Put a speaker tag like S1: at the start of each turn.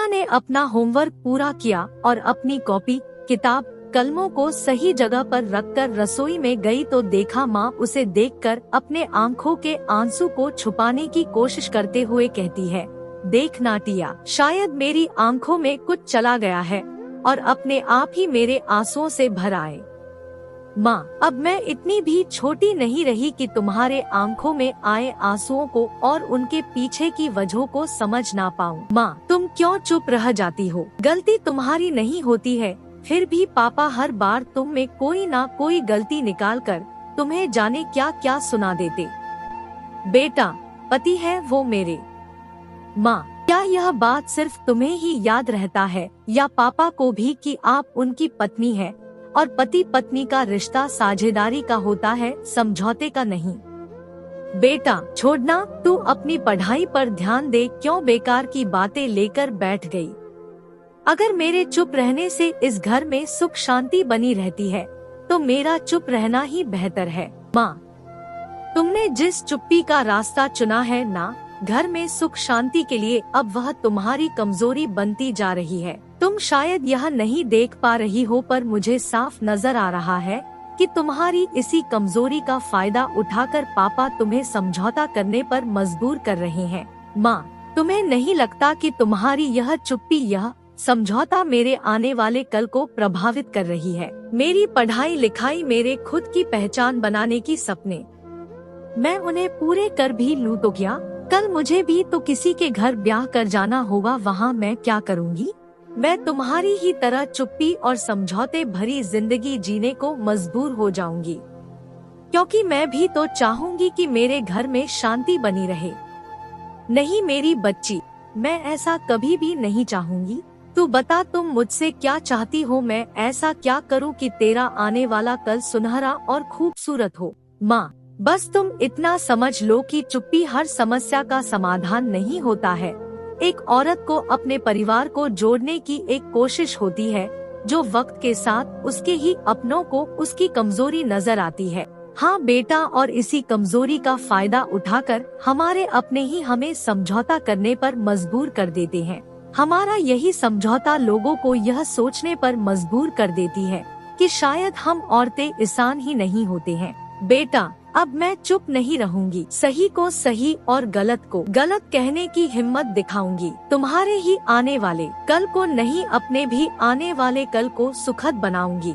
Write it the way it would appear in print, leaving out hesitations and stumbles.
S1: टीना ने अपना होमवर्क पूरा किया और अपनी कॉपी, किताब, कलमों को सही जगह पर रखकर रसोई में गई तो देखा माँ उसे देखकर अपने आंखों के आंसू को छुपाने की कोशिश करते हुए कहती है, देख ना टिया, शायद मेरी आंखों में कुछ चला गया है और अपने आप ही मेरे आंसुओं से भर आए। माँ, अब मैं इतनी भी छोटी नहीं रही कि तुम्हारे आंखों में आए आंसुओं को और उनके पीछे की वजहों को समझ ना पाऊँ। माँ, तुम क्यों चुप रह जाती हो? गलती तुम्हारी नहीं होती है, फिर भी पापा हर बार तुम में कोई ना कोई गलती निकाल कर तुम्हें जाने क्या क्या सुना देते। बेटा, पति है वो मेरे। माँ, क्या यह बात सिर्फ तुम्हें ही याद रहता है या पापा को भी कि आप उनकी पत्नी है और पति पत्नी का रिश्ता साझेदारी का होता है, समझौते का नहीं। बेटा, छोड़ना, तू अपनी पढ़ाई पर ध्यान दे, क्यों बेकार की बातें लेकर बैठ गई? अगर मेरे चुप रहने से इस घर में सुख शांति बनी रहती है तो मेरा चुप रहना ही बेहतर है। माँ, तुमने जिस चुप्पी का रास्ता चुना है ना, घर में सुख शांति के लिए, अब वह तुम्हारी कमजोरी बनती जा रही है। तुम शायद यह नहीं देख पा रही हो पर मुझे साफ नजर आ रहा है कि तुम्हारी इसी कमजोरी का फायदा उठाकर पापा तुम्हें समझौता करने पर मजबूर कर रहे हैं। माँ, तुम्हें नहीं लगता कि तुम्हारी यह चुप्पी, यह समझौता मेरे आने वाले कल को प्रभावित कर रही है? मेरी पढ़ाई लिखाई, मेरे खुद की पहचान बनाने की सपने, मैं उन्हें पूरे कर भी लूँ तो क्या? कल मुझे भी तो किसी के घर ब्याह कर जाना होगा, वहाँ मैं क्या करूँगी? मैं तुम्हारी ही तरह चुप्पी और समझौते भरी जिंदगी जीने को मजबूर हो जाऊंगी, क्योंकि मैं भी तो चाहूंगी कि मेरे घर में शांति बनी रहे। नहीं मेरी बच्ची, मैं ऐसा कभी भी नहीं चाहूंगी। तू बता, तुम मुझसे क्या चाहती हो? मैं ऐसा क्या करूं कि तेरा आने वाला कल सुनहरा और खूबसूरत हो? माँ, बस तुम इतना समझ लो कि चुप्पी हर समस्या का समाधान नहीं होता है। एक औरत को अपने परिवार को जोड़ने की एक कोशिश होती है जो वक्त के साथ उसके ही अपनों को उसकी कमजोरी नजर आती है। हाँ बेटा, और इसी कमजोरी का फायदा उठाकर हमारे अपने ही हमें समझौता करने पर मजबूर कर देते हैं। हमारा यही समझौता लोगों को यह सोचने पर मजबूर कर देती है कि शायद हम औरतें इंसान ही नहीं होते हैं। बेटा, अब मैं चुप नहीं रहूंगी। सही को सही और गलत को गलत कहने की हिम्मत दिखाऊंगी। तुम्हारे ही आने वाले कल को नहीं, अपने भी आने वाले कल को सुखद बनाऊंगी।